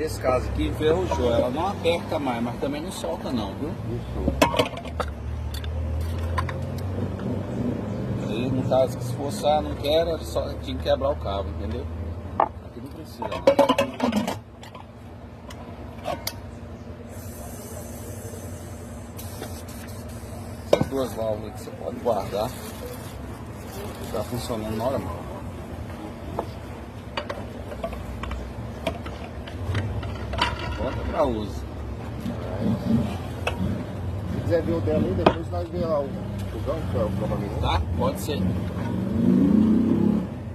nesse caso aqui, enferrujou. Ela não aperta mais, mas também não solta não, viu? Isso. Aí, no caso que se forçar, não quer, só tinha que quebrar o cabo, entendeu? Aqui não precisa, né? Essas duas válvulas que você pode guardar, está funcionando normal. Bota para uso. Se quiser ver o dela aí, depois nós vemos lá o fogão, que é o provavelmente. Tá? Pode ser.